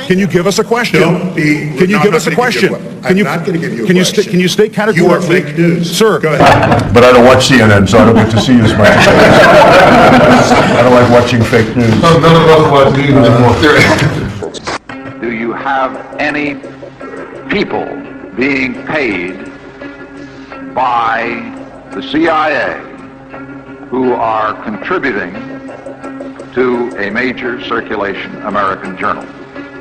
Can you give us a question? Can you give us a question? I'm not going to give you a question. Can you state categorically? You are fake news. Sir. Go ahead. But I don't watch CNN, so I don't get to see as much. I don't like watching fake news. No, none of us watch news anymore. Do you have any people being paid by the CIA who are contributing to a major circulation American journal?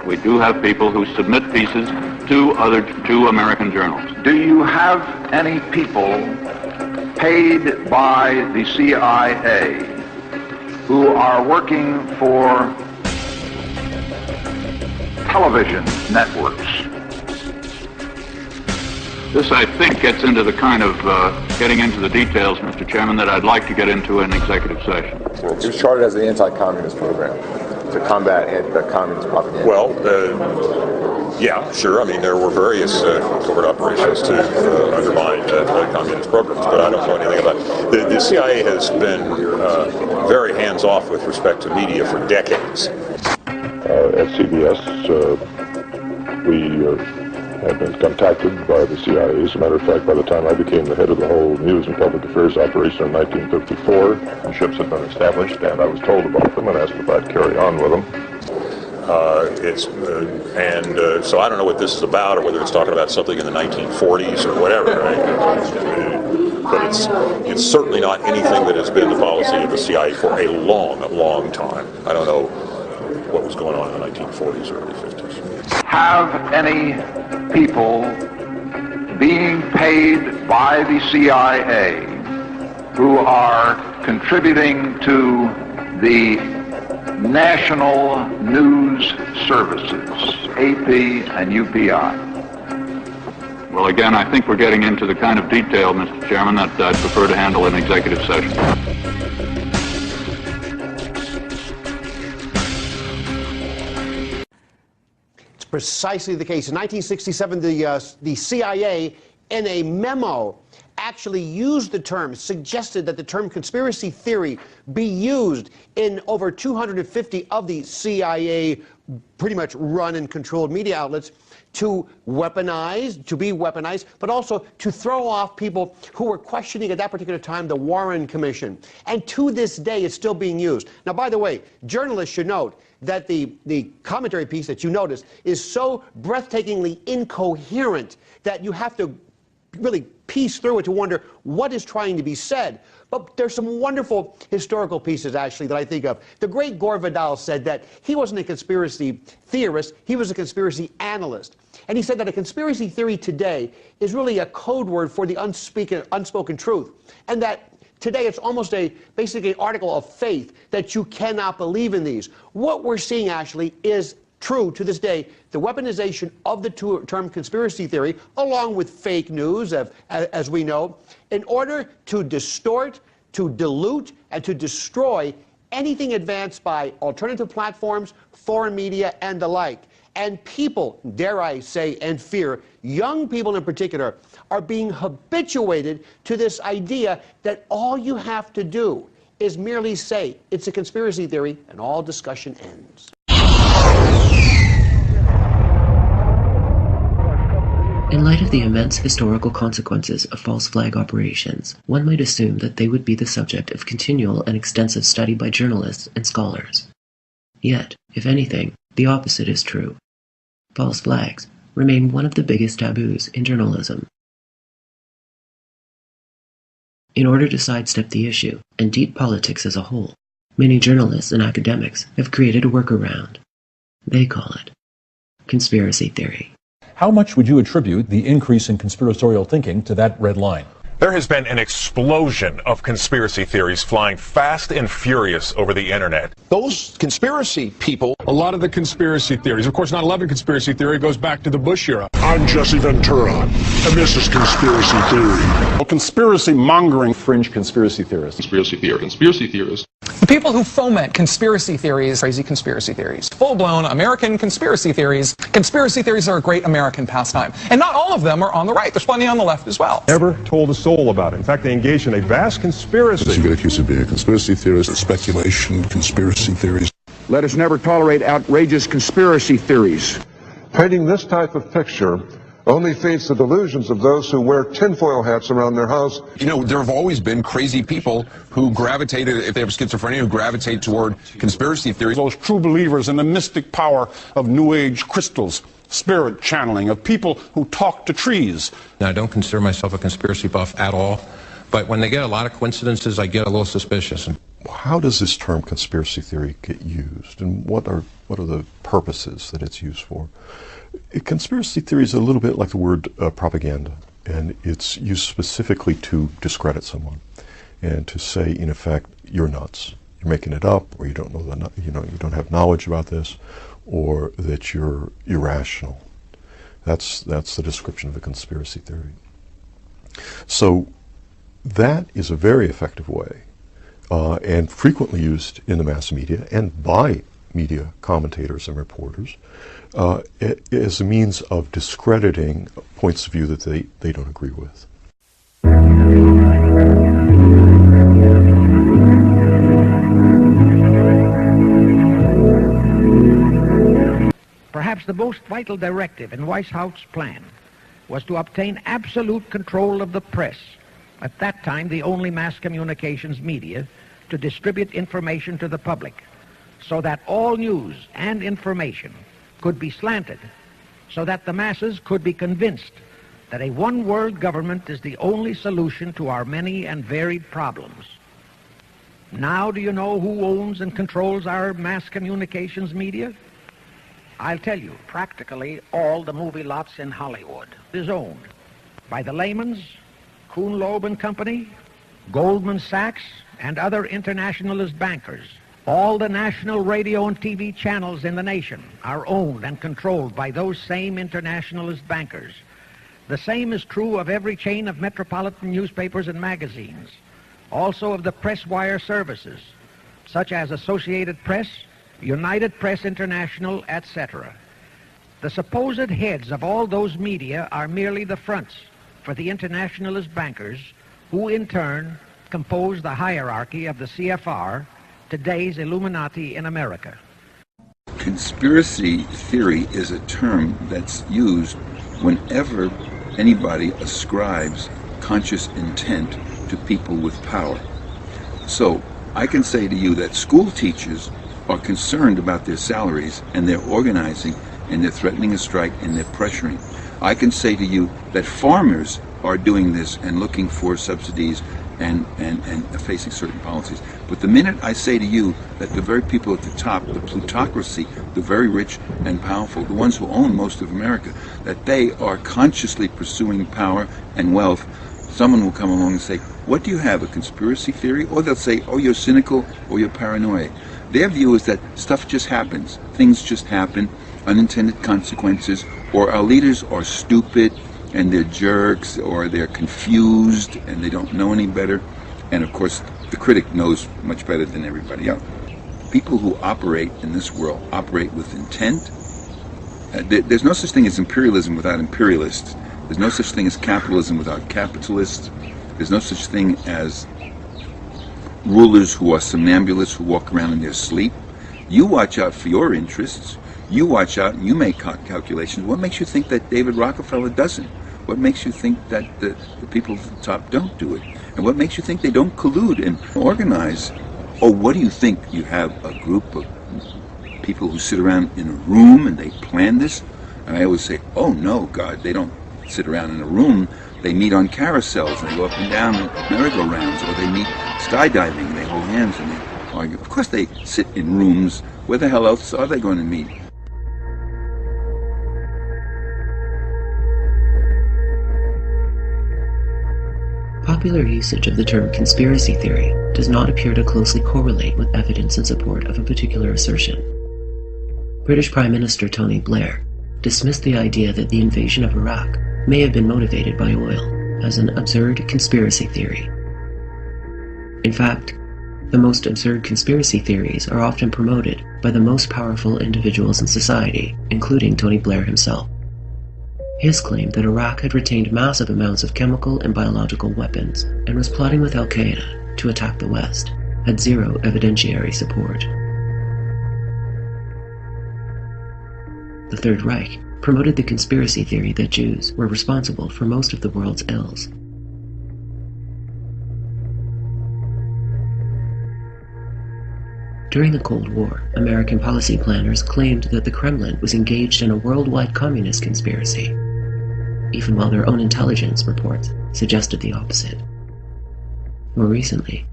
We do have people who submit pieces to American journals. Do you have any people paid by the CIA who are working for television networks? This, I think, gets into the kind of getting into the details, Mr. Chairman, that I'd like to get into in executive session. It was chartered as the anti-communist program to combat communist propaganda. Well, yeah, sure. I mean, there were various covert operations to undermine communist programs, but I don't know anything about it. The CIA has been very hands-off with respect to media for decades. At CBS, we had been contacted by the CIA. As a matter of fact, by the time I became the head of the whole News and Public Affairs operation in 1954, the ships had been established, and I was told about them and asked if I'd carry on with them. So I don't know what this is about, or whether it's talking about something in the 1940s or whatever, right? But it's certainly not anything that has been the policy of the CIA for a long, long time. I don't know what was going on in the 1940s or early 50s. Have any people being paid by the CIA who are contributing to the national news services, AP and UPI? Well, again, I think we're getting into the kind of detail, Mr. Chairman, that I'd prefer to handle in executive session. Precisely the case. In 1967, the CIA, in a memo, actually used the term, suggested that the term conspiracy theory be used in over 250 of the CIA pretty much run and controlled media outlets to be weaponized, but also to throw off people who were questioning at that particular time the Warren Commission. And to this day, it's still being used. Now, by the way, journalists should note that the commentary piece that you noticed is so breathtakingly incoherent that you have to really piece through it to wonder what is trying to be said. But there's some wonderful historical pieces, actually, that I think of. The great Gore Vidal said that he wasn't a conspiracy theorist, he was a conspiracy analyst. And he said that a conspiracy theory today is really a code word for the unspoken truth. And that today it's almost basically an article of faith that you cannot believe in these. What we're seeing, actually, is true to this day. The weaponization of the term conspiracy theory, along with fake news, as we know, in order to distort, to dilute, and to destroy anything advanced by alternative platforms, foreign media, and the like. And people, dare I say, and fear, young people in particular, are being habituated to this idea that all you have to do is merely say it's a conspiracy theory, and all discussion ends. In light of the immense historical consequences of false flag operations, one might assume that they would be the subject of continual and extensive study by journalists and scholars. Yet, if anything, the opposite is true. False flags remain one of the biggest taboos in journalism. In order to sidestep the issue and deep politics as a whole, many journalists and academics have created a workaround. They call it conspiracy theory. How much would you attribute the increase in conspiratorial thinking to that red line? There has been an explosion of conspiracy theories flying fast and furious over the internet. Those conspiracy people. A lot of the conspiracy theories, of course, 9/11 conspiracy theory goes back to the Bush era. I'm Jesse Ventura, and this is Conspiracy Theory. Well, conspiracy mongering fringe conspiracy theorists. Conspiracy theorists. The people who foment conspiracy theories, crazy conspiracy theories, full-blown American conspiracy theories are a great American pastime. And not all of them are on the right. There's plenty on the left as well. Never told a soul about it. In fact, they engaged in a vast conspiracy. You get accused of being a conspiracy theorist, speculation, conspiracy theories. Let us never tolerate outrageous conspiracy theories. Painting this type of picture only feeds the delusions of those who wear tinfoil hats around their house. You know, there have always been crazy people who gravitated, if they have schizophrenia, who gravitate toward conspiracy theories. Those true believers in the mystic power of New Age crystals, spirit channeling, of people who talk to trees. Now, I don't consider myself a conspiracy buff at all, but when they get a lot of coincidences, I get a little suspicious. How does this term conspiracy theory get used, and what are the purposes that it's used for? Conspiracy theory is a little bit like the word propaganda, and it's used specifically to discredit someone and to say, in effect, you're nuts, you're making it up, or you don't know you don't have knowledge about this, or that you're irrational. That's the description of a conspiracy theory. So that is a very effective way, and frequently used in the mass media and by media commentators and reporters, as a means of discrediting points of view that they don't agree with. Perhaps the most vital directive in Weishaupt's plan was to obtain absolute control of the press, at that time the only mass communications media, to distribute information to the public, so that all news and information could be slanted, so that the masses could be convinced that a one-world government is the only solution to our many and varied problems. Now, do you know who owns and controls our mass communications media? I'll tell you, practically all the movie lots in Hollywood is owned by the Lehmans, Kuhn Loeb and Company, Goldman Sachs, and other internationalist bankers. All the national radio and TV channels in the nation are owned and controlled by those same internationalist bankers. The same is true of every chain of metropolitan newspapers and magazines, also of the press wire services, such as Associated Press, United Press International, etc. The supposed heads of all those media are merely the fronts for the internationalist bankers, who in turn compose the hierarchy of the CFR, today's Illuminati in America. Conspiracy theory is a term that's used whenever anybody ascribes conscious intent to people with power. So I can say to you that school teachers are concerned about their salaries, and they're organizing, and they're threatening a strike, and they're pressuring. I can say to you that farmers are doing this and looking for subsidies and facing certain policies. But the minute I say to you that the very people at the top, the plutocracy, the very rich and powerful, the ones who own most of America, that they are consciously pursuing power and wealth, someone will come along and say, what do you have, a conspiracy theory? Or they'll say, oh, you're cynical or you're paranoid. Their view is that stuff just happens, things just happen, unintended consequences, or our leaders are stupid and they're jerks, or they're confused and they don't know any better. And of course, the critic knows much better than everybody else. People who operate in this world operate with intent. There's no such thing as imperialism without imperialists. There's no such thing as capitalism without capitalists. There's no such thing as rulers who are somnambulists who walk around in their sleep. You watch out for your interests. You watch out and you make calculations. What makes you think that David Rockefeller doesn't? What makes you think that the people at the top don't do it? And what makes you think they don't collude and organize? Or what do you think? You have a group of people who sit around in a room and they plan this? And I always say, oh no, God, they don't sit around in a room. They meet on carousels and they go up and down merry-go-rounds, or they meet skydiving, they hold hands and they argue. Of course they sit in rooms. Where the hell else are they going to meet? Popular usage of the term conspiracy theory does not appear to closely correlate with evidence in support of a particular assertion. British Prime Minister Tony Blair dismissed the idea that the invasion of Iraq may have been motivated by oil as an absurd conspiracy theory. In fact, the most absurd conspiracy theories are often promoted by the most powerful individuals in society, including Tony Blair himself. His claim that Iraq had retained massive amounts of chemical and biological weapons and was plotting with Al-Qaeda to attack the West had zero evidentiary support. the Third Reich, promoted the conspiracy theory that Jews were responsible for most of the world's ills. During the Cold War, American policy planners claimed that the Kremlin was engaged in a worldwide communist conspiracy, even while their own intelligence reports suggested the opposite. More recently,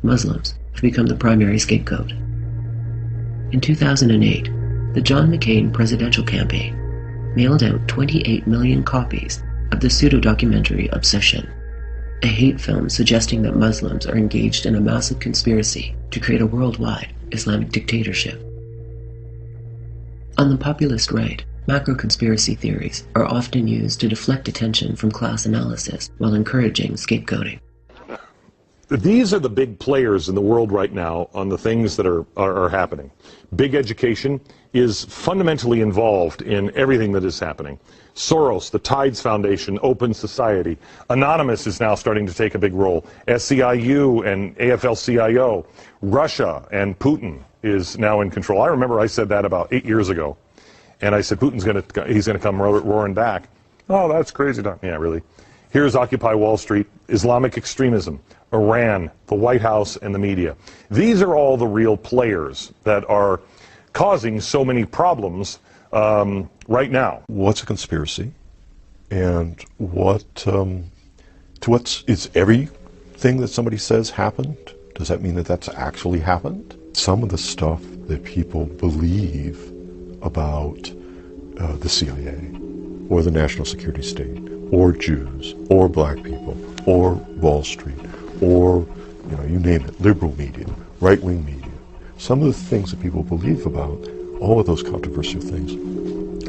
Muslims have become the primary scapegoat. In 2008, the John McCain presidential campaign mailed out 28 million copies of the pseudo-documentary Obsession, a hate film suggesting that Muslims are engaged in a massive conspiracy to create a worldwide Islamic dictatorship. On the populist right, macro-conspiracy theories are often used to deflect attention from class analysis while encouraging scapegoating. These are the big players in the world right now on the things that are happening. Big education is fundamentally involved in everything that is happening. Soros, the Tides Foundation, Open Society. Anonymous is now starting to take a big role. SEIU and AFL-CIO. Russia and Putin is now in control. I remember I said that about 8 years ago. And I said, he's going to come roaring back. Oh, that's crazy. Yeah, really. Here's Occupy Wall Street, Islamic extremism, Iran, the White House, and the media. These are all the real players that are causing so many problems right now. What's a conspiracy? And is everything that somebody says happened? Does that mean that that's actually happened? Some of the stuff that people believe about the CIA, or the national security state, or Jews, or black people, or Wall Street, or, you name it, liberal media, right-wing media. Some of the things that people believe about, all of those controversial things,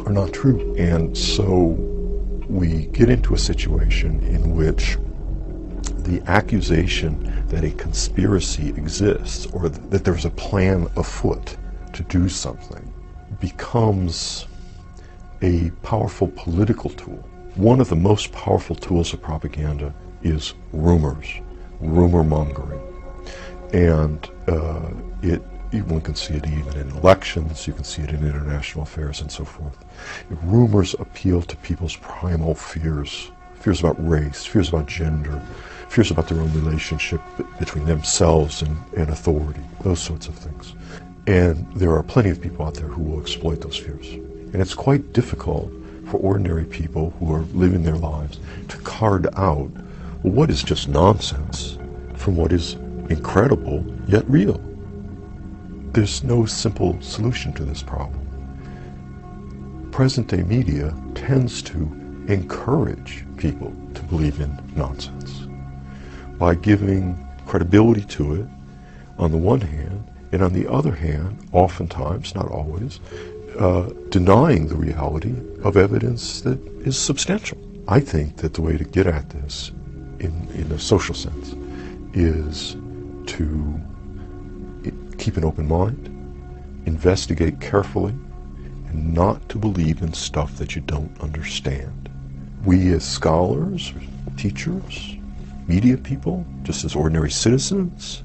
are not true. And so we get into a situation in which the accusation that a conspiracy exists, or that there's a plan afoot to do something, becomes a powerful political tool. One of the most powerful tools of propaganda is rumors, rumor mongering. And one can see it even in elections, you can see it in international affairs and so forth. Rumors appeal to people's primal fears, fears about race, fears about gender, fears about their own relationship between themselves and authority, those sorts of things. And there are plenty of people out there who will exploit those fears. And it's quite difficult for ordinary people who are living their lives to card out what is just nonsense from what is incredible yet real. There's no simple solution to this problem. Present-day media tends to encourage people to believe in nonsense by giving credibility to it on the one hand, and on the other hand, oftentimes, not always, denying the reality of evidence that is substantial. I think that the way to get at this, in a social sense, is to keep an open mind, investigate carefully, and not to believe in stuff that you don't understand. We as scholars, teachers, media people, just as ordinary citizens,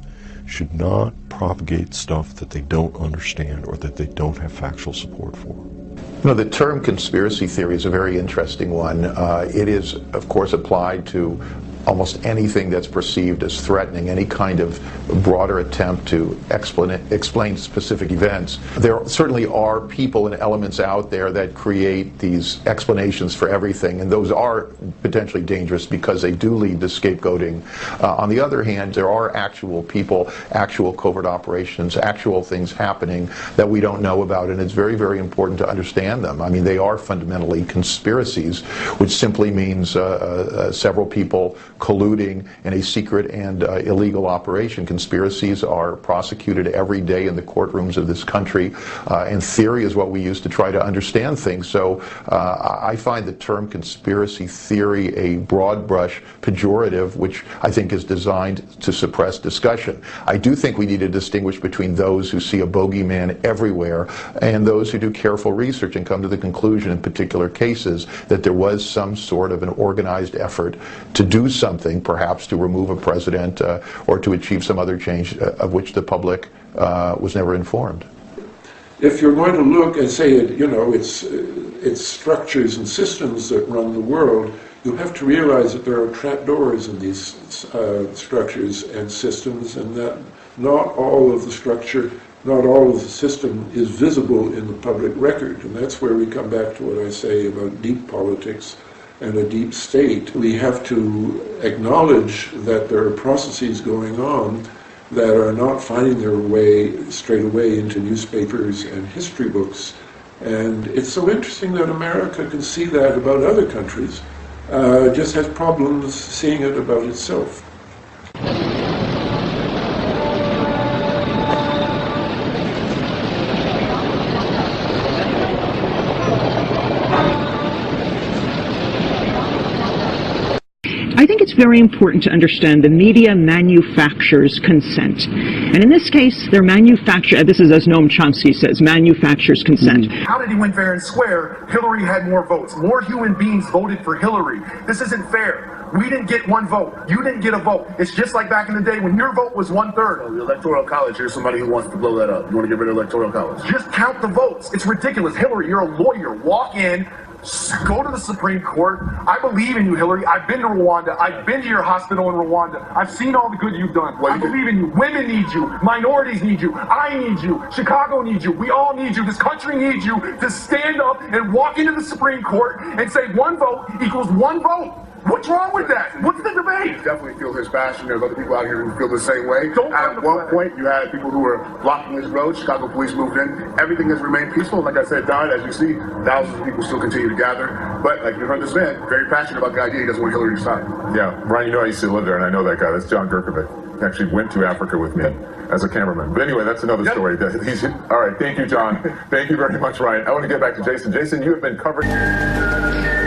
should not propagate stuff that they don't understand or that they don't have factual support for. The term conspiracy theory is a very interesting one. It is, of course, applied to almost anything that's perceived as threatening, any kind of broader attempt to explain specific events. There certainly are people and elements out there that create these explanations for everything, and those are potentially dangerous because they do lead to scapegoating. On the other hand, there are actual people, actual covert operations, actual things happening that we don't know about, and it's very, very important to understand them. I mean, they are fundamentally conspiracies, which simply means several people colluding in a secret and illegal operation. Conspiracies are prosecuted every day in the courtrooms of this country, and theory is what we use to try to understand things. So I find the term conspiracy theory a broad brush pejorative, which I think is designed to suppress discussion. I do think we need to distinguish between those who see a bogeyman everywhere and those who do careful research and come to the conclusion in particular cases that there was some sort of an organized effort to do something, perhaps to remove a president or to achieve some other change of which the public was never informed. if you're going to look and say, it's structures and systems that run the world, you have to realize that there are trapdoors in these structures and systems, and that not all of the structure, not all of the system is visible in the public record. And that's where we come back to what I say about deep politics and a deep state. We have to acknowledge that there are processes going on that are not finding their way straight away into newspapers and history books. And it's so interesting that America can see that about other countries, just has problems seeing it about itself. I think it's very important to understand the media manufactures consent. And in this case, they're this is as Noam Chomsky says, manufactures consent. How did he win fair and square? Hillary had more votes. More human beings voted for Hillary. This isn't fair. We didn't get one vote. You didn't get a vote. It's just like back in the day when your vote was 1/3. Oh, the Electoral College, here's somebody who wants to blow that up. You want to get rid of the Electoral College? Just count the votes. It's ridiculous. Hillary, you're a lawyer. Walk in, go to the Supreme Court. I believe in you, Hillary. I've been to Rwanda. I've been to your hospital in Rwanda. I've seen all the good you've done. I believe in you. Women need you. Minorities need you. I need you. Chicago needs you. We all need you. This country needs you to stand up and walk into the Supreme Court and say one vote equals one vote. What's wrong with that? What's the debate? I definitely feel his passion. There's other people out here who feel the same way. At one point, you had people who were blocking this road. Chicago police moved in. Everything has remained peaceful. Like I said, Don, as you see, thousands of people still continue to gather. But like you heard this man, very passionate about the idea. He doesn't want Hillary to side. Yeah, Brian, you know I used to live there, and I know that guy. That's John Gerkovic. He actually went to Africa with me as a cameraman. But anyway, that's another story. All right, thank you, John. Thank you very much, Ryan. I want to get back to Jason. Jason, you have been covering...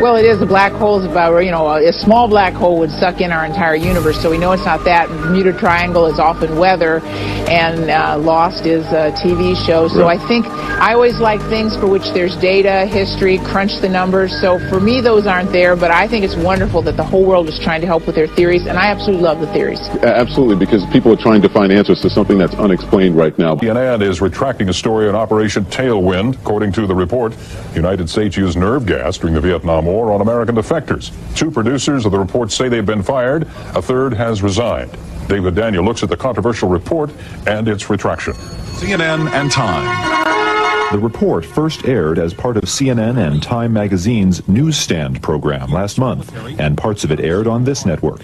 Well, it is. The black hole's about, a small black hole would suck in our entire universe, so we know it's not that. Bermuda Triangle is often weather, and Lost is a TV show. So I think I always like things for which there's data, history, crunch the numbers. So for me, those aren't there, but I think it's wonderful that the whole world is trying to help with their theories, and I absolutely love the theories. Absolutely, because people are trying to find answers to something that's unexplained right now. CNN is retracting a story on Operation Tailwind. According to the report, the United States used nerve gas during the Vietnam War on American defectors. 2 producers of the report say they've been fired. A 3rd has resigned. David Daniel looks at the controversial report and its retraction. CNN and Time. The report first aired as part of CNN and Time magazine's Newsstand program last month, and parts of it aired on this network.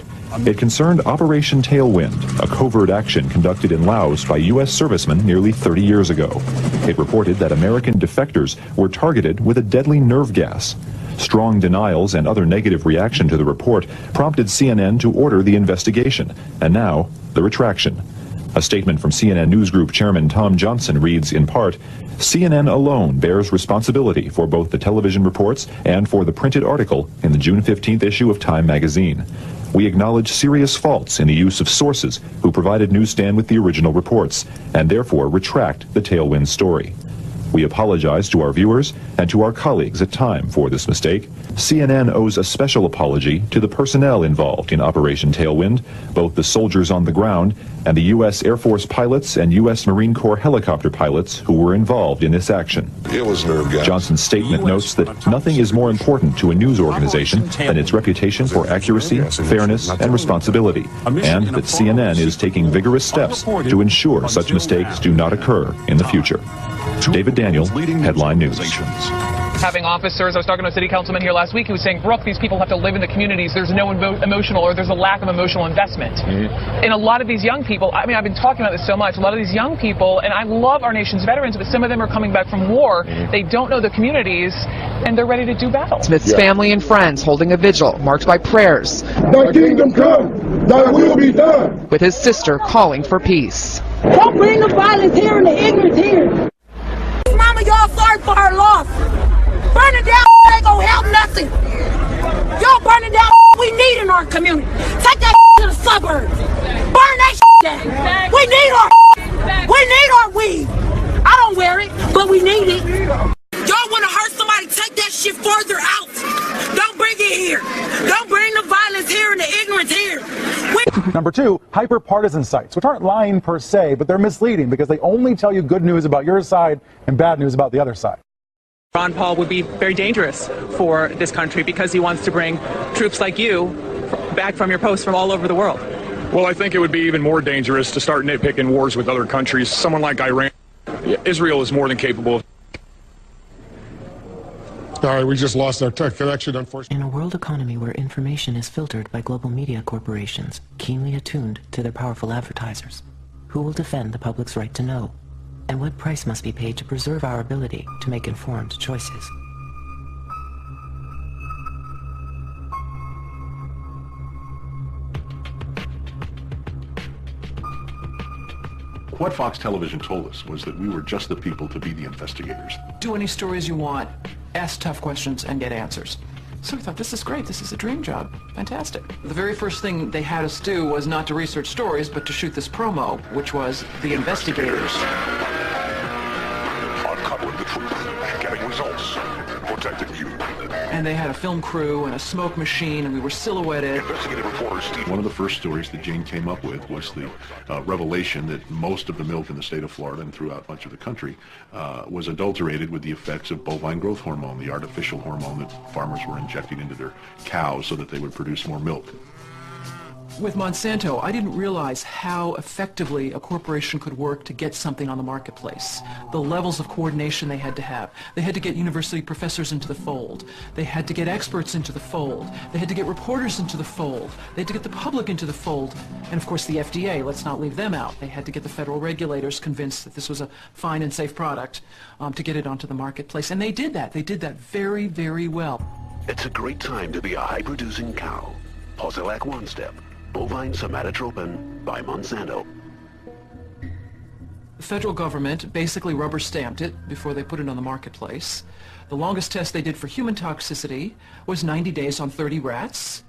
It concerned Operation Tailwind, a covert action conducted in Laos by U.S. servicemen nearly 30 years ago. It reported that American defectors were targeted with a deadly nerve gas. Strong denials and other negative reaction to the report prompted CNN to order the investigation, and now the retraction. A statement from CNN Newsgroup Chairman Tom Johnson reads, in part, CNN alone bears responsibility for both the television reports and for the printed article in the June 15th issue of Time magazine. We acknowledge serious faults in the use of sources who provided Newsstand with the original reports, and therefore retract the Tailwind story. We apologize to our viewers and to our colleagues at Time for this mistake. CNN owes a special apology to the personnel involved in Operation Tailwind, both the soldiers on the ground and the U.S. Air Force pilots and U.S. Marine Corps helicopter pilots who were involved in this action. It was nerve gas. Johnson's statement notes that nothing is more important to a news organization than its reputation for accuracy, fairness, and responsibility, and that CNN is taking vigorous steps to ensure such mistakes do not occur in the future. David Daniel, Headline News. Having officers, I was talking to a city councilman here last week who was saying, Brooke, these people have to live in the communities. There's no emotional, or there's a lack of emotional investment. And a lot of these young people, I mean, I've been talking about this so much, a lot of these young people, and I love our nation's veterans, but some of them are coming back from war. They don't know the communities, and they're ready to do battle. Smith's family and friends holding a vigil marked by prayers. Thy kingdom come, thy will be done. With his sister calling for peace. Don't bring the violence here and the ignorance here. Mama, y'all sorry for her loss. Burning down ain't gonna help nothing. Y'all burning down we need in our community. Take that to the suburbs. Burn that down. We need our weed. I don't wear it, but we need it. Y'all wanna hurt somebody, take that shit further out. Don't bring it here. Don't bring the violence here and the ignorance here. Number two, hyper-partisan sites, which aren't lying per se, but they're misleading because they only tell you good news about your side and bad news about the other side. Ron Paul would be very dangerous for this country because he wants to bring troops like you back from your post from all over the world. Well, I think it would be even more dangerous to start nitpicking wars with other countries. Someone like Iran, Israel is more than capable of. Sorry, we just lost our tech connection, unfortunately. In a world economy where information is filtered by global media corporations, keenly attuned to their powerful advertisers, who will defend the public's right to know? And what price must be paid to preserve our ability to make informed choices? What Fox Television told us was that we were just the people to be the investigators. Do any stories you want, ask tough questions, and get answers. So we thought, this is great, this is a dream job. Fantastic. The very first thing they had us do was not to research stories, but to shoot this promo, which was The Investigators. Uncovering the truth, getting results, protecting you. And they had a film crew and a smoke machine, and we were silhouetted. Investigative reporters. One of the first stories that Jane came up with was the revelation that most of the milk in the state of Florida and throughout much of the country was adulterated with the effects of bovine growth hormone, the artificial hormone that farmers were injecting into their cows so that they would produce more milk. With Monsanto, I didn't realize how effectively a corporation could work to get something on the marketplace. The levels of coordination they had to have. They had to get university professors into the fold. They had to get experts into the fold. They had to get reporters into the fold. They had to get the public into the fold. And of course the FDA, let's not leave them out. They had to get the federal regulators convinced that this was a fine and safe product to get it onto the marketplace. And they did that. They did that very, very well. It's a great time to be a high-producing cow. Posilac One Step. Bovine somatotropin by Monsanto. The federal government basically rubber-stamped it before they put it on the marketplace. The longest test they did for human toxicity was 90 days on 30 rats.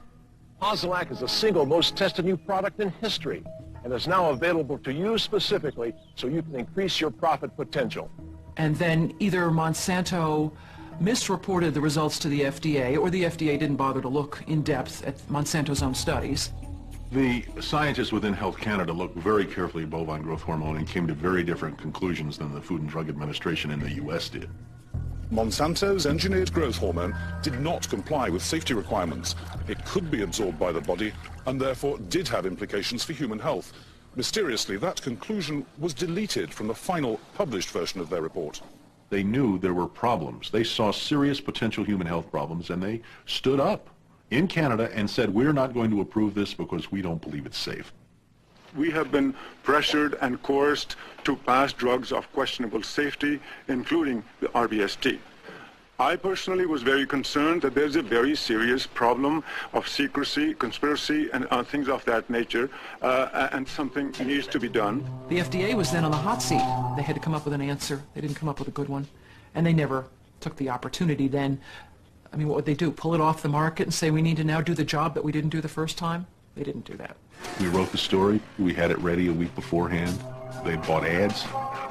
Posilac is the single most tested new product in history and is now available to you specifically so you can increase your profit potential. And then either Monsanto misreported the results to the FDA or the FDA didn't bother to look in depth at Monsanto's own studies. The scientists within Health Canada looked very carefully at bovine growth hormone and came to very different conclusions than the Food and Drug Administration in the U.S. did. Monsanto's engineered growth hormone did not comply with safety requirements. It could be absorbed by the body and therefore did have implications for human health. Mysteriously, that conclusion was deleted from the final published version of their report. They knew there were problems. They saw serious potential human health problems, and they stood up in Canada and said, we're not going to approve this because we don't believe it's safe. We have been pressured and coerced to pass drugs of questionable safety, including the RBST. I personally was very concerned that there's a very serious problem of secrecy, conspiracy, and things of that nature, and something needs to be done. The FDA was then on the hot seat. They had to come up with an answer. They didn't come up with a good one, and they never took the opportunity then. I mean, what would they do? Pull it off the market and say we need to now do the job that we didn't do the first time? They didn't do that. We wrote the story. We had it ready a week beforehand. They bought ads.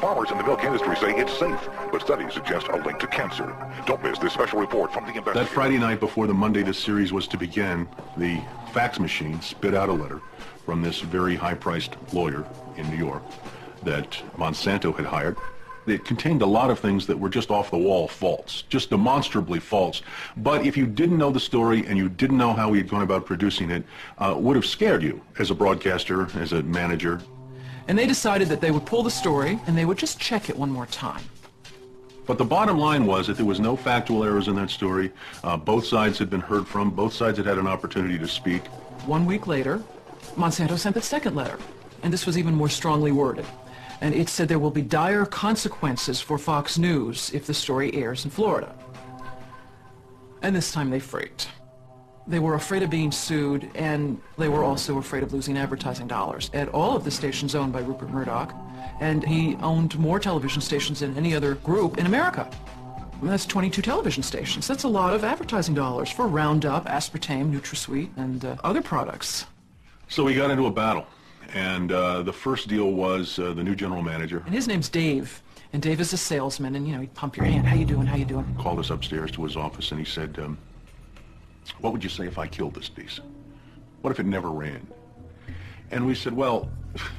Farmers in the milk industry say it's safe, but studies suggest a link to cancer. Don't miss this special report from the investigators. That Friday night before the Monday this series was to begin, the fax machine spit out a letter from this very high-priced lawyer in New York that Monsanto had hired. It contained a lot of things that were just off-the-wall false, just demonstrably false. But if you didn't know the story and you didn't know how he had gone about producing it, would have scared you as a broadcaster, as a manager. And they decided that they would pull the story and they would just check it one more time. But the bottom line was that there was no factual errors in that story. Both sides had been heard from. Both sides had had an opportunity to speak. 1 week later, Monsanto sent its second letter, and this was even more strongly worded. And it said there will be dire consequences for Fox News if the story airs in Florida. And this time they freaked. They were afraid of being sued, and they were also afraid of losing advertising dollars at all of the stations owned by Rupert Murdoch, and he owned more television stations than any other group in America. And that's 22 television stations. That's a lot of advertising dollars for Roundup, Aspartame, NutraSweet, and other products. So we got into a battle. And the first deal was the new general manager. And his name's Dave. And Dave is a salesman, and, you know, he'd pump your hand. How you doing? How you doing? Called us upstairs to his office, and he said, what would you say if I killed this piece? What if it never ran? And we said, well,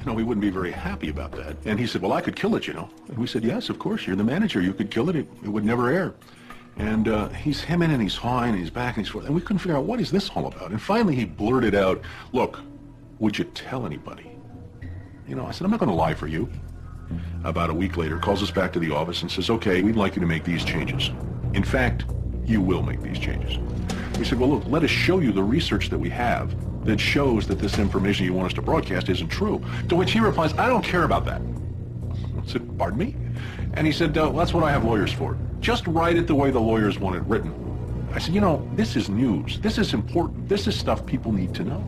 we wouldn't be very happy about that. And he said, well, I could kill it, And we said, yes, of course, you're the manager. You could kill it. It would never air. And he's hemming and he's hawing and he's back and he's forth. And we couldn't figure out, what is this all about? And finally he blurted out, look, would you tell anybody? I said, I'm not going to lie for you. About a week later, calls us back to the office and says, okay, we'd like you to make these changes. In fact, you will make these changes. We said, well, look, let us show you the research that we have that shows that this information you want us to broadcast isn't true. To which he replies, I don't care about that. I said, pardon me? And he said, that's what I have lawyers for. Just write it the way the lawyers want it written. I said, this is news. This is important. This is stuff people need to know.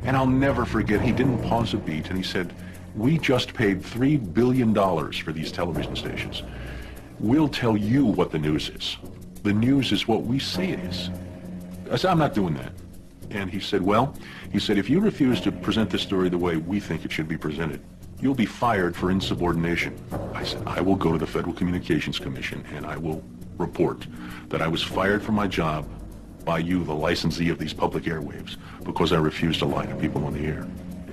And I'll never forget, he didn't pause a beat, and he said, we just paid $3 billion for these television stations. We'll tell you what the news is. The news is what we say it is. I said, I'm not doing that. And he said, if you refuse to present this story the way we think it should be presented, you'll be fired for insubordination. I said, I will go to the Federal Communications Commission and I will report that I was fired from my job by you, the licensee of these public airwaves, because I refused to lie to people on the air.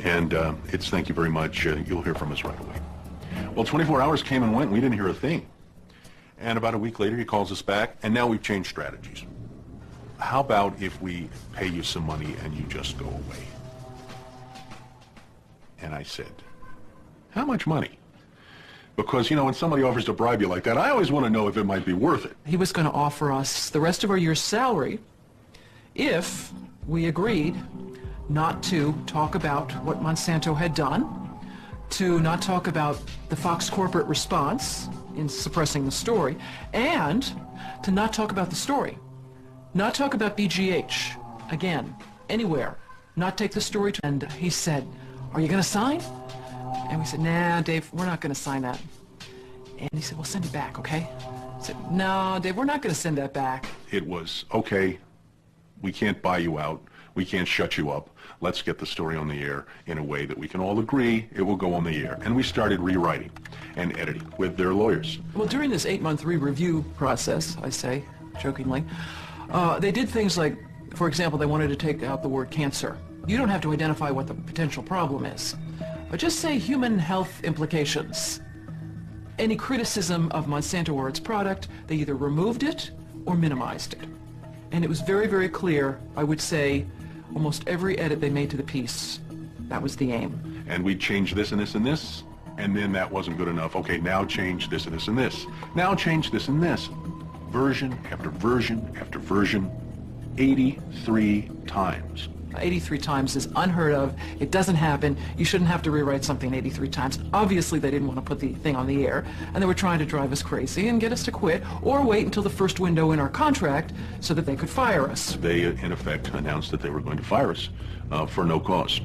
And it's thank you very much. You'll hear from us right away. Well, 24 hours came and went, and we didn't hear a thing. And about a week later, he calls us back, and now we've changed strategies. How about if we pay you some money and you just go away? And I said, how much money? Because, when somebody offers to bribe you like that, I always want to know if it might be worth it. He was going to offer us the rest of our year's salary if we agreed not to talk about what Monsanto had done, to not talk about the Fox corporate response in suppressing the story, and to not talk about the story. Not talk about BGH, again, anywhere. Not take the story to... And he said, are you going to sign? And we said, nah, Dave, we're not going to sign that. And he said, well, send it back, okay? I said, no, Dave, we're not going to send that back. It was, okay, we can't buy you out. We can't shut you up. Let's get the story on the air in a way that we can all agree it will go on the air. And we started rewriting and editing with their lawyers. Well, during this 8-month re-review process, I say, jokingly, they did things like, for example, they wanted to take out the word cancer. You don't have to identify what the potential problem is, but just say human health implications. Any criticism of Monsanto or its product, they either removed it or minimized it. And it was very, very clear, I would say, almost every edit they made to the piece, that was the aim. And we changed this and this and this, and then that wasn't good enough. Okay, now change this and this and this. Now change this and this. Version after version after version, 83 times. 83 times is unheard of. It doesn't happen. You shouldn't have to rewrite something 83 times. Obviously, they didn't want to put the thing on the air, and they were trying to drive us crazy and get us to quit, or wait until the first window in our contract so that they could fire us. They, in effect, announced that they were going to fire us for no cause.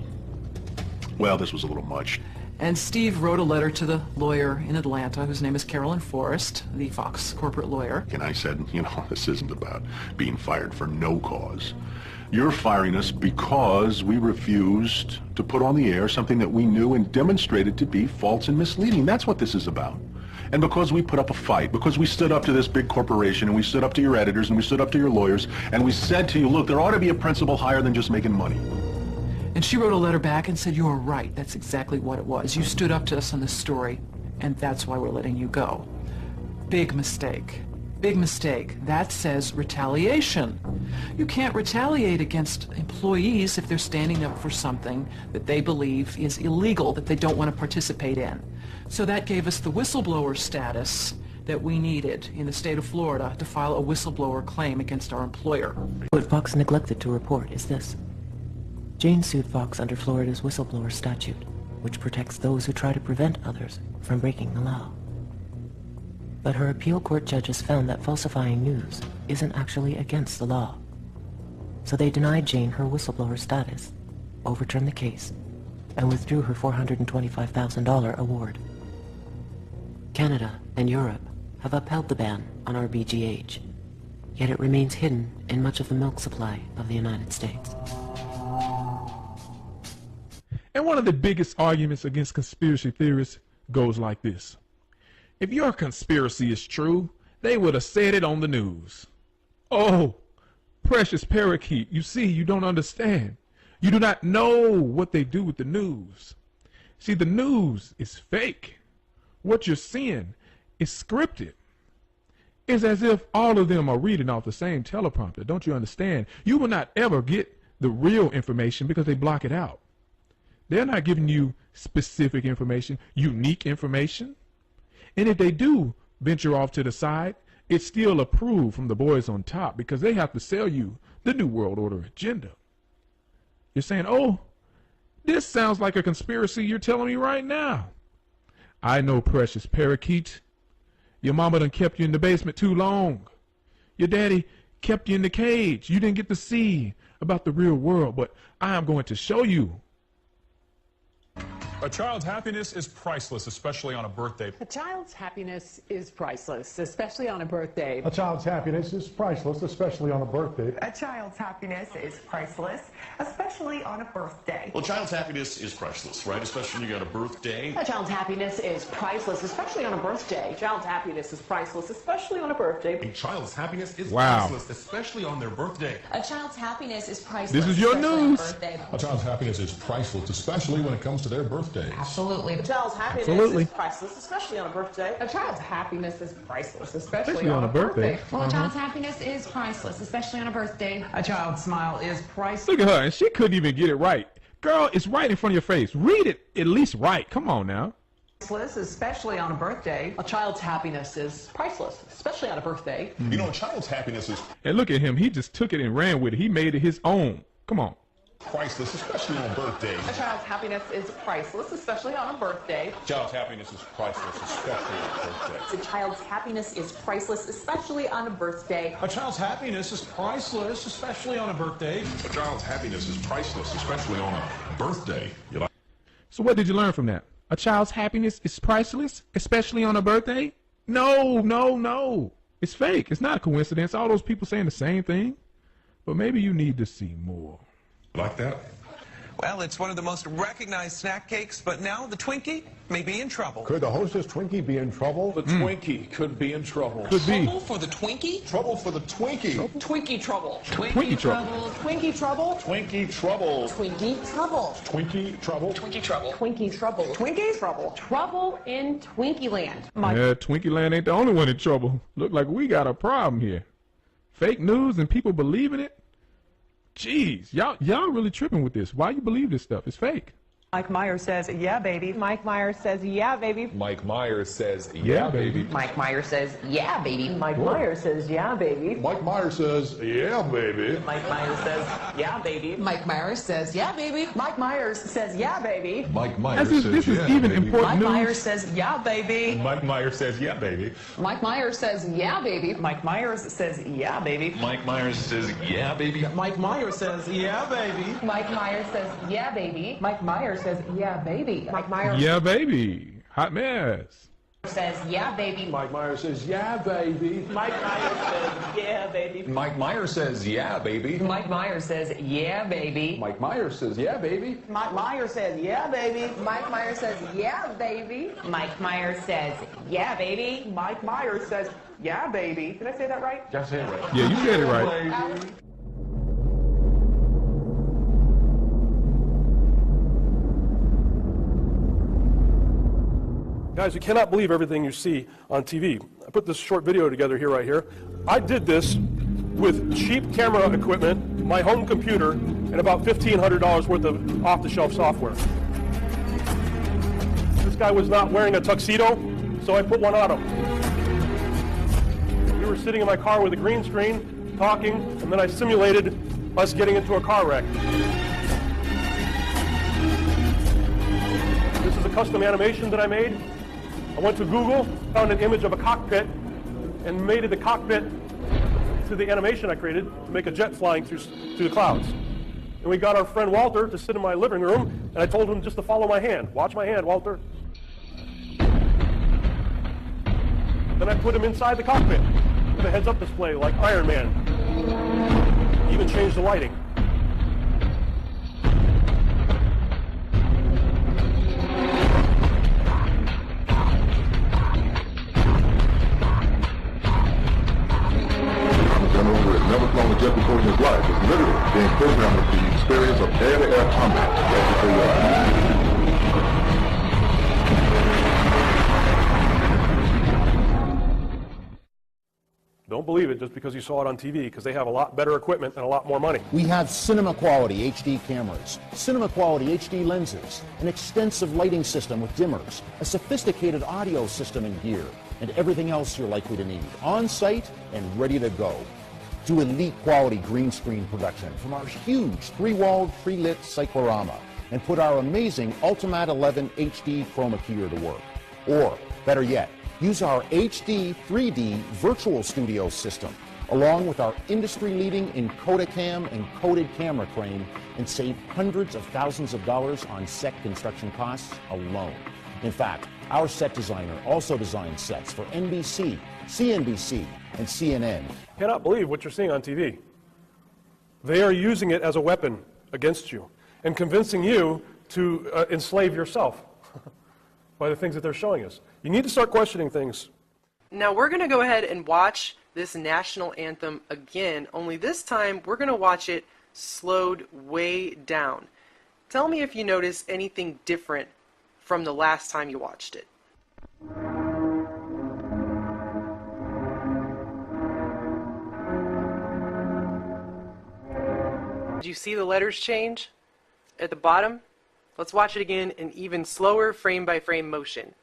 Well, this was a little much. And Steve wrote a letter to the lawyer in Atlanta, whose name is Carolyn Forrest, the Fox corporate lawyer. And I said, this isn't about being fired for no cause. You're firing us because we refused to put on the air something that we knew and demonstrated to be false and misleading. That's what this is about. And because we put up a fight, because we stood up to this big corporation, and we stood up to your editors, and we stood up to your lawyers, and we said to you, look, there ought to be a principle higher than just making money. And she wrote a letter back and said, you're right, that's exactly what it was. You stood up to us on this story, and that's why we're letting you go. Big mistake. Big mistake. That says retaliation. You can't retaliate against employees if they're standing up for something that they believe is illegal, that they don't want to participate in. So that gave us the whistleblower status that we needed in the state of Florida to file a whistleblower claim against our employer. What Fox neglected to report is this. Jane sued Fox under Florida's whistleblower statute, which protects those who try to prevent others from breaking the law. But her appeal court judges found that falsifying news isn't actually against the law. So they denied Jane her whistleblower status, overturned the case, and withdrew her $425,000 award. Canada and Europe have upheld the ban on RBGH, yet it remains hidden in much of the milk supply of the United States. And one of the biggest arguments against conspiracy theorists goes like this. If your conspiracy is true, they would have said it on the news. Oh, precious parakeet, you see, you don't understand. You do not know what they do with the news. See, the news is fake. What you're seeing is scripted. It's as if all of them are reading off the same teleprompter. Don't you understand? You will not ever get the real information because they block it out. They're not giving you specific information, unique information. And if they do venture off to the side, it's still approved from the boys on top because they have to sell you the New World Order agenda. You're saying, oh, this sounds like a conspiracy you're telling me right now. I know, precious parakeet. Your mama done kept you in the basement too long. Your daddy kept you in the cage. You didn't get to see about the real world, but I am going to show you. A child's happiness is priceless, especially on a birthday. A child's happiness is priceless, especially on a birthday. A child's happiness is priceless, especially on a birthday. A child's happiness is priceless, especially on a birthday. Well, a child's happiness is priceless, right? Especially when you got a birthday. A child's happiness is priceless, especially on a birthday. A child's happiness is priceless, especially on a birthday. A child's happiness is Wow. priceless, especially on their birthday. A child's happiness is priceless. This is your especially on news. birthday. A child's happiness is priceless, especially when it comes to their birthdays. Absolutely. A child's happiness Absolutely. is priceless, especially on a birthday. A child's happiness is priceless, especially Especially on a birthday. Well, a child's happiness is priceless, especially on a birthday. A child's smile is priceless. Look at her, and she couldn't even get it right. Girl, it's right in front of your face. Read it at least right. Come on now. Priceless, especially on a birthday. A child's happiness is priceless, especially on a birthday. You know, a child's happiness is And look at him. He just took it and ran with it. He made it his own. Come on. priceless, especially on a birthday. A child's happiness is priceless, especially on a birthday. A child's happiness is priceless, especially on a birthday. A child's happiness is priceless, especially on a birthday. A child's happiness is priceless, especially on a birthday. A child's happiness is priceless, especially on a birthday. You like? So what did you learn from that? A child's happiness is priceless, especially on a birthday? No, no, no. It's fake. It's not a coincidence. All those people saying the same thing. But maybe you need to see more. Like that? Well, it's one of the most recognized snack cakes, but now the Twinkie may be in trouble. Could the Hostess Twinkie be in trouble? The Twinkie could be in trouble. Could be. Trouble for the Twinkie? Trouble for the Twinkie. Twinkie trouble. Twinkie trouble. Twinkie trouble. Twinkie trouble. Twinkie trouble. Twinkie trouble. Twinkie trouble. Twinkie trouble. Twinkie trouble. Trouble in Twinkie land. Yeah, Twinkie Land ain't the only one in trouble. Look like we got a problem here. Fake news and people believing it? Jeez, y'all really tripping with this. Why you believe this stuff? It's fake. Mike Myers says, yeah, baby. Mike Myers says, yeah, baby. Mike Myers says, Yeah, baby. Mike Myers says, yeah, baby. Mike Myers says, yeah, baby. Mike Myers says, yeah, baby. Mike Myers says, yeah, baby. Mike Myers says, yeah, baby. Mike Myers says, yeah, baby. Mike Myers This says, is yeah, even baby. important Mike news. Myers says, yeah, baby. Mike Myers says, yeah, baby. Mike Myers says, yeah, baby. Mike Myers says, yeah, baby. Mike Myers says, yeah, baby. Mike Myers says, yeah, baby. Mike Myers says, yeah, baby. Mike Myers says, yeah, baby. Mike Myers Yeah, baby. Hot mess. says, yeah, baby. Mike Myers says, yeah, baby. Mike Myers says, yeah, baby. Mike Myers says, yeah, baby. Mike Myers says, yeah, baby. Mike Myers says, yeah, baby. Mike Myers says, yeah, baby. Mike Myers says, yeah, baby. Mike Myers says, yeah, baby. Mike Myers says, yeah, baby. Did I say that right? Just say it right. Yeah, you said it right. Guys, you cannot believe everything you see on TV. I put this short video together here, right here. I did this with cheap camera equipment, my home computer, and about $1,500 worth of off-the-shelf software. This guy was not wearing a tuxedo, so I put one on him. We were sitting in my car with a green screen, talking, and then I simulated us getting into a car wreck. This is a custom animation that I made. I went to Google, found an image of a cockpit, and made it the cockpit to the animation I created to make a jet flying through the clouds. And we got our friend Walter to sit in my living room, and I told him just to follow my hand. Watch my hand, Walter. Then I put him inside the cockpit with a heads-up display like Iron Man. Even changed the lighting. never flown a jet before in his life is literally being programmed with the experience of air-to-air combat right before your eyes. Don't believe it just because you saw it on TV, because they have a lot better equipment and a lot more money. We have cinema quality HD cameras, cinema quality HD lenses, an extensive lighting system with dimmers, a sophisticated audio system and gear, and everything else you're likely to need, on site and ready to go. Do elite quality green screen production from our huge 3-walled, pre-lit cyclorama, and put our amazing Ultimat 11 HD chroma keyer to work. Or, better yet, use our HD 3D virtual studio system, along with our industry-leading Encodicam and coded camera crane, and save hundreds of thousands of dollars on set construction costs alone. In fact, our set designer also designs sets for NBC, CNBC, and CNN. Cannot believe what you're seeing on TV. They are using it as a weapon against you and convincing you to enslave yourself by the things that they're showing us. You need to start questioning things. Now we're going to go ahead and watch this national anthem again, only this time we're going to watch it slowed way down. Tell me if you notice anything different from the last time you watched it. Did you see the letters change at the bottom? Let's watch it again in even slower frame-by-frame motion.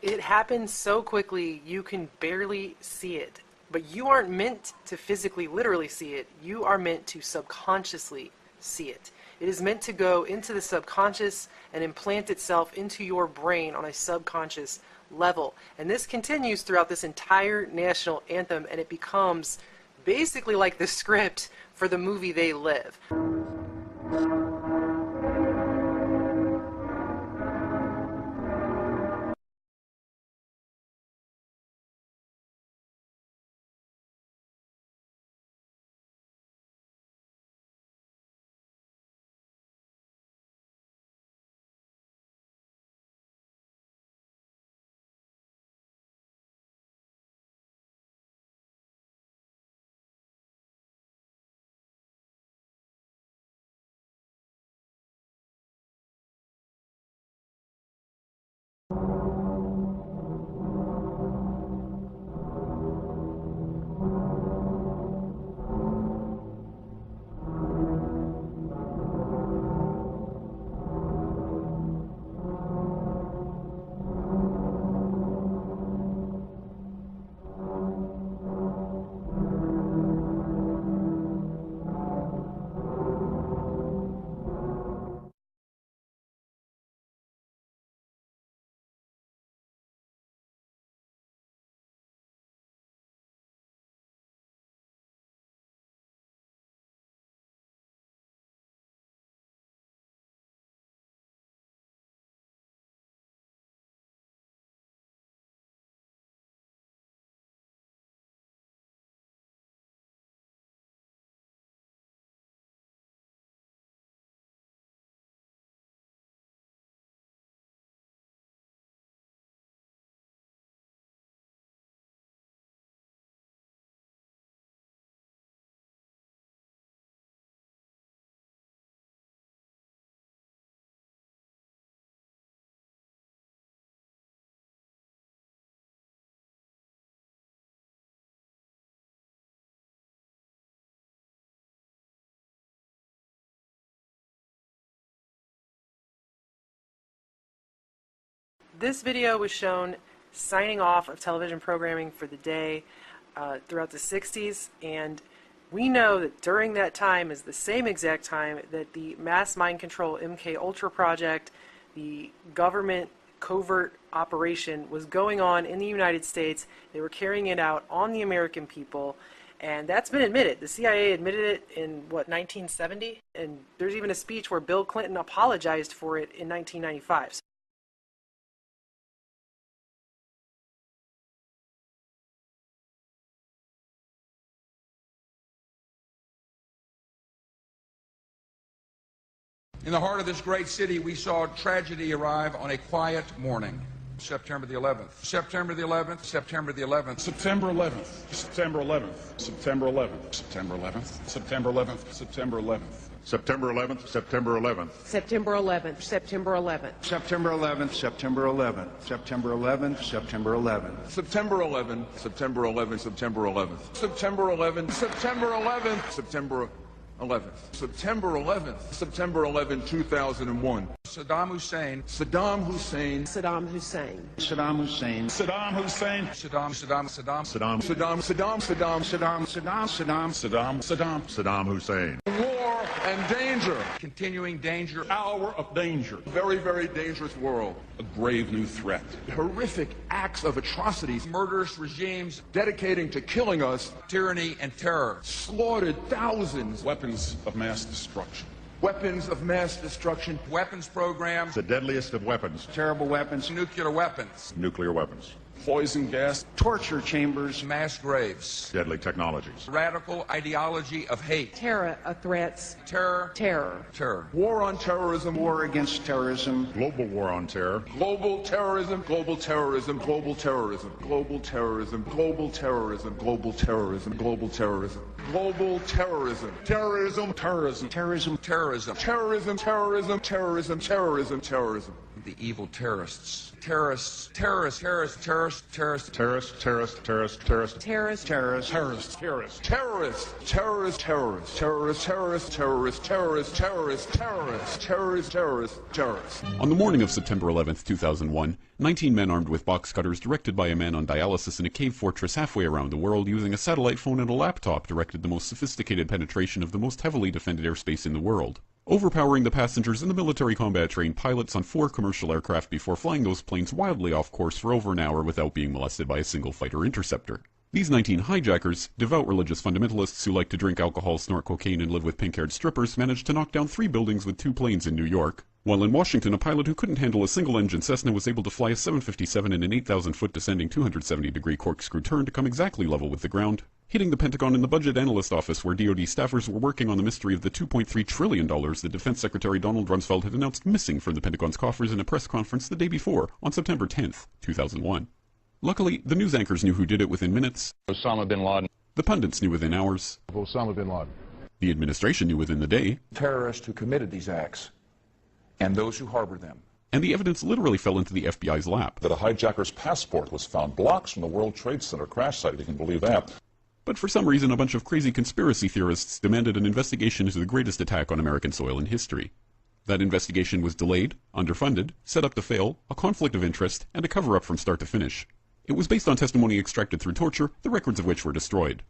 It happens so quickly you can barely see it. But you aren't meant to physically, literally see it. You are meant to subconsciously see it. It is meant to go into the subconscious and implant itself into your brain on a subconscious level. And this continues throughout this entire national anthem, and it becomes basically like the script for the movie They Live. This video was shown signing off of television programming for the day throughout the 60s, and we know that during that time is the same exact time that the mass mind control MK Ultra project, the government covert operation, was going on in the United States. They were carrying it out on the American people, And that's been admitted. The CIA admitted it in, 1970? And there's even a speech where Bill Clinton apologized for it in 1995. In the heart of this great city, we saw tragedy arrive on a quiet morning. September the 11th. September the 11th. September the 11th. September 11th. September 11th. September 11th. September 11th. September 11th. September 11th. September 11th, September 11th. September 11th. September 11th. September 11th, September 11th. September 11th, September 11th. September 11th. September 11th. September 11th. September 11th. September 11th. September 11th. September 11th. September 11th, 2001. Saddam Hussein. Saddam Hussein. Saddam Hussein. Saddam Hussein. Saddam Hussein. Saddam Hussein. Saddam Hussein. War and danger. Continuing danger. Hour of danger. Very, very dangerous world. A grave new threat. Horrific acts of atrocities. Murderous regimes dedicating to killing us. Tyranny and terror. Slaughtered thousands. Weapons of mass destruction. Weapons of mass destruction. Weapons programs. The deadliest of weapons. Terrible weapons. Nuclear weapons. Nuclear weapons. Poison gas. Torture chambers. Mass graves. Deadly technologies. Radical ideology of hate. Terror threats. Terror. Terror. Terror. War on terrorism. War against terrorism. Global war on terror. Global terrorism. Global terrorism. Global terrorism. Global terrorism. Global terrorism. Global terrorism. Global terrorism. Global terrorism. Terrorism. Terrorism. Terrorism. Terrorism. Terrorism. Terrorism. Terrorism. Terrorism. Terrorism. The evil terrorists. Terrorists. Terrorists. Terrorists. Terrorists. Terrorists. Terrorist, terrorist, terrorist, terrorist. Terrorist. Terrorist. Terrorist. Terrorist. Terrorists. Terrorists. Terrorists. Terrorists. Terrorists. Terrorists. Terrorists. Terrorists. Terrorists. Terrorists. Terrorists. Terrorists. On the morning of September 11th, 2001, 19 men armed with box cutters directed by a man on dialysis in a cave fortress halfway around the world using a satellite phone and a laptop directed the most sophisticated penetration of the most heavily defended airspace in the world, overpowering the passengers and the military combat-trained pilots on 4 commercial aircraft before flying those planes wildly off course for over an hour without being molested by a single fighter interceptor. These 19 hijackers, devout religious fundamentalists who like to drink alcohol, snort cocaine, and live with pink-haired strippers, managed to knock down 3 buildings with 2 planes in New York, while in Washington a pilot who couldn't handle a single-engine Cessna was able to fly a 757 in an 8,000-foot descending 270-degree corkscrew turn to come exactly level with the ground, hitting the Pentagon in the Budget Analyst Office where DoD staffers were working on the mystery of the $2.3 trillion that Defense Secretary Donald Rumsfeld had announced missing from the Pentagon's coffers in a press conference the day before, on September 10th, 2001. Luckily, the news anchors knew who did it within minutes. Osama bin Laden. The pundits knew within hours. Osama bin Laden. The administration knew within the day. Terrorists who committed these acts and those who harbor them. And the evidence literally fell into the FBI's lap. That a hijacker's passport was found blocks from the World Trade Center crash site, if you can believe that. But for some reason, a bunch of crazy conspiracy theorists demanded an investigation into the greatest attack on American soil in history. That investigation was delayed, underfunded, set up to fail, a conflict of interest, and a cover-up from start to finish. It was based on testimony extracted through torture, the records of which were destroyed.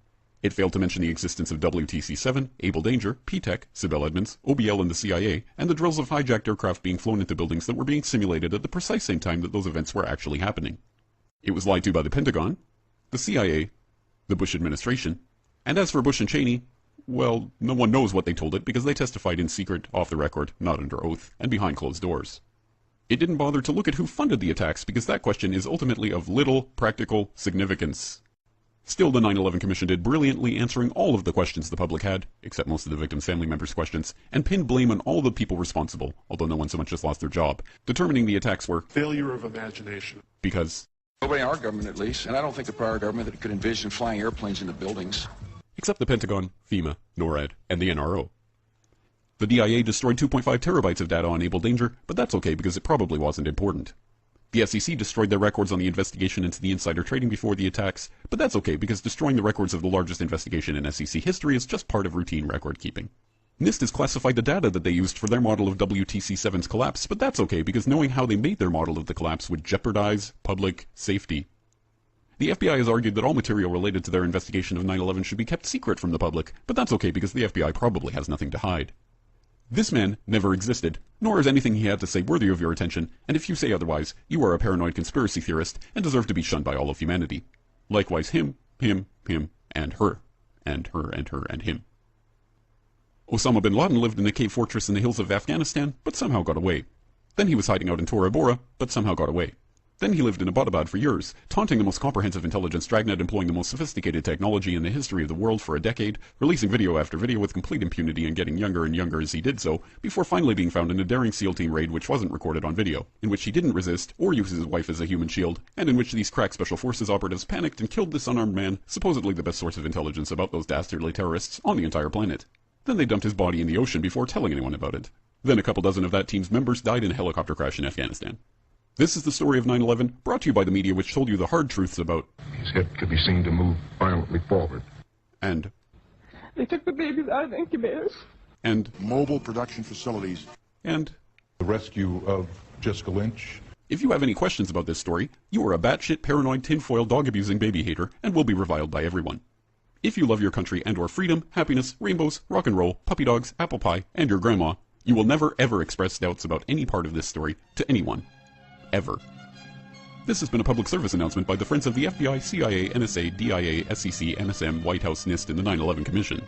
It failed to mention the existence of WTC-7, Able Danger, P-Tech, Sibel Edmonds, OBL and the CIA, and the drills of hijacked aircraft being flown into buildings that were being simulated at the precise same time that those events were actually happening. It was lied to by the Pentagon, the CIA, the Bush administration, and as for Bush and Cheney, well, no one knows what they told it because they testified in secret, off the record, not under oath, and behind closed doors. It didn't bother to look at who funded the attacks because that question is ultimately of little practical significance. Still, the 9/11 Commission did brilliantly answering all of the questions the public had, except most of the victims' family members' questions, and pinned blame on all the people responsible, although no one so much as lost their job, determining the attacks were failure of imagination. Because nobody in our government, at least, and I don't think the prior government that could envision flying airplanes into buildings. Except the Pentagon, FEMA, NORAD, and the NRO. The DIA destroyed 2.5 terabytes of data on Able Danger, but that's okay because it probably wasn't important. The SEC destroyed their records on the investigation into the insider trading before the attacks, but that's okay because destroying the records of the largest investigation in SEC history is just part of routine record keeping. NIST has classified the data that they used for their model of WTC-7's collapse, but that's okay because knowing how they made their model of the collapse would jeopardize public safety. The FBI has argued that all material related to their investigation of 9/11 should be kept secret from the public, but that's okay because the FBI probably has nothing to hide. This man never existed, nor is anything he had to say worthy of your attention, and if you say otherwise, you are a paranoid conspiracy theorist and deserve to be shunned by all of humanity. Likewise him, and her. and her and her and him. Osama bin Laden lived in a cave fortress in the hills of Afghanistan, but somehow got away. Then he was hiding out in Tora Bora, but somehow got away. Then he lived in Abbottabad for years, taunting the most comprehensive intelligence dragnet, employing the most sophisticated technology in the history of the world for a decade, releasing video after video with complete impunity and getting younger and younger as he did so, before finally being found in a daring SEAL team raid which wasn't recorded on video, in which he didn't resist or use his wife as a human shield, and in which these crack special forces operatives panicked and killed this unarmed man, supposedly the best source of intelligence about those dastardly terrorists on the entire planet. Then they dumped his body in the ocean before telling anyone about it. Then a couple dozen of that team's members died in a helicopter crash in Afghanistan. This is the story of 9/11, brought to you by the media which told you the hard truths about His head could be seen to move violently forward. And they took the babies out of the incubators. And mobile production facilities. And the rescue of Jessica Lynch. If you have any questions about this story, you are a batshit paranoid tinfoil dog-abusing baby hater and will be reviled by everyone. If you love your country and or freedom, happiness, rainbows, rock and roll, puppy dogs, apple pie, and your grandma, you will never ever express doubts about any part of this story to anyone. Ever. This has been a public service announcement by the Friends of the FBI, CIA, NSA, DIA, SEC, NSM, White House, NIST, and the 9/11 Commission.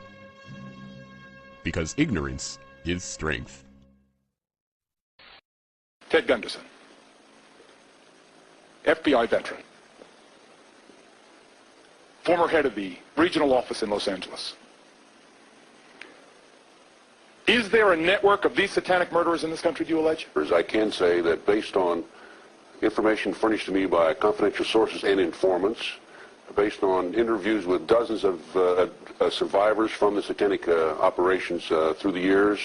Because ignorance is strength. Ted Gunderson, FBI veteran, former head of the regional office in Los Angeles. Is there a network of these satanic murderers in this country, do you allege? I can say that based on information furnished to me by confidential sources and informants, based on interviews with dozens of survivors from the satanic operations through the years,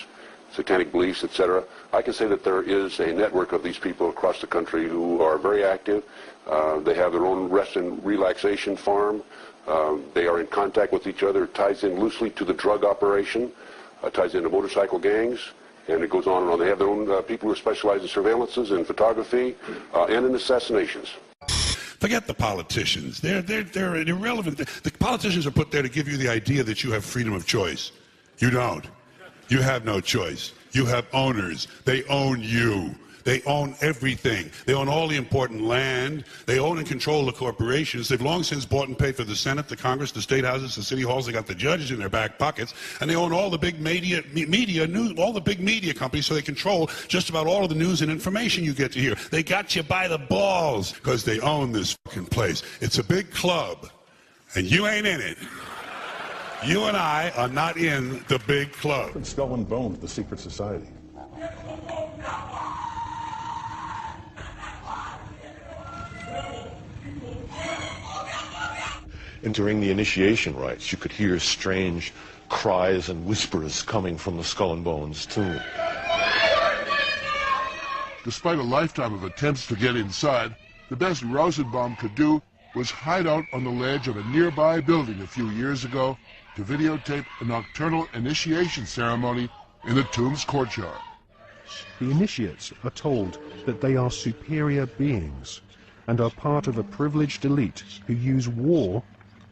satanic beliefs, etc., I can say that there is a network of these people across the country who are very active. They have their own rest and relaxation farm. They are in contact with each other. It ties in loosely to the drug operation, ties into motorcycle gangs, and it goes on and on. They have their own people who specialize in surveillances and photography and in assassinations. Forget the politicians. They're irrelevant. The politicians are put there to give you the idea that you have freedom of choice. You don't. You have no choice. You have owners. They own you. They own everything. They own all the important land. They own and control the corporations. They've long since bought and paid for the Senate, the Congress, the state houses, the city halls. They got the judges in their back pockets, and they own all the big all the big media companies. So they control just about all of the news and information you get to hear. They got you by the balls because they own this fucking place. It's a big club, and you ain't in it. You and I are not in the big club. Skull and Bones, the secret society. And during the initiation rites, you could hear strange cries and whispers coming from the Skull and Bones tomb. Despite a lifetime of attempts to get inside, the best Rosenbaum could do was hide out on the ledge of a nearby building a few years ago to videotape a nocturnal initiation ceremony in the tomb's courtyard. The initiates are told that they are superior beings and are part of a privileged elite who use war,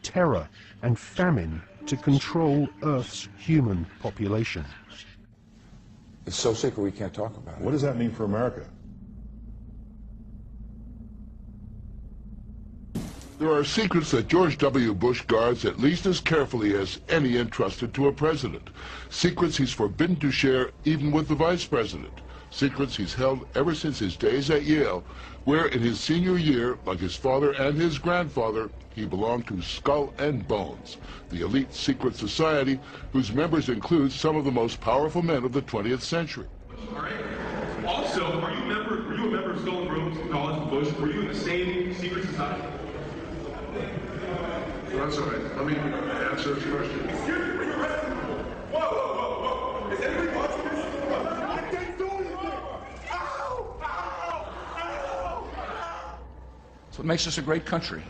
terror, and famine to control Earth's human population. It's so sacred we can't talk about it. What does that mean for America? There are secrets that George W. Bush guards at least as carefully as any entrusted to a president. Secrets he's forbidden to share even with the vice president. Secrets he's held ever since his days at Yale, where in his senior year, like his father and his grandfather, he belonged to Skull and Bones, the elite secret society whose members include some of the most powerful men of the 20th century. All right. Also, were you a member of Skull and Bones, College and Bush? Were you in the same secret society? That's all right. Let me answer this question. Excuse me, were you arrested? Whoa, whoa, whoa, whoa. Is anybody watching this? I can't do anything. Ow! Ow! Ow! That's what makes us a great country.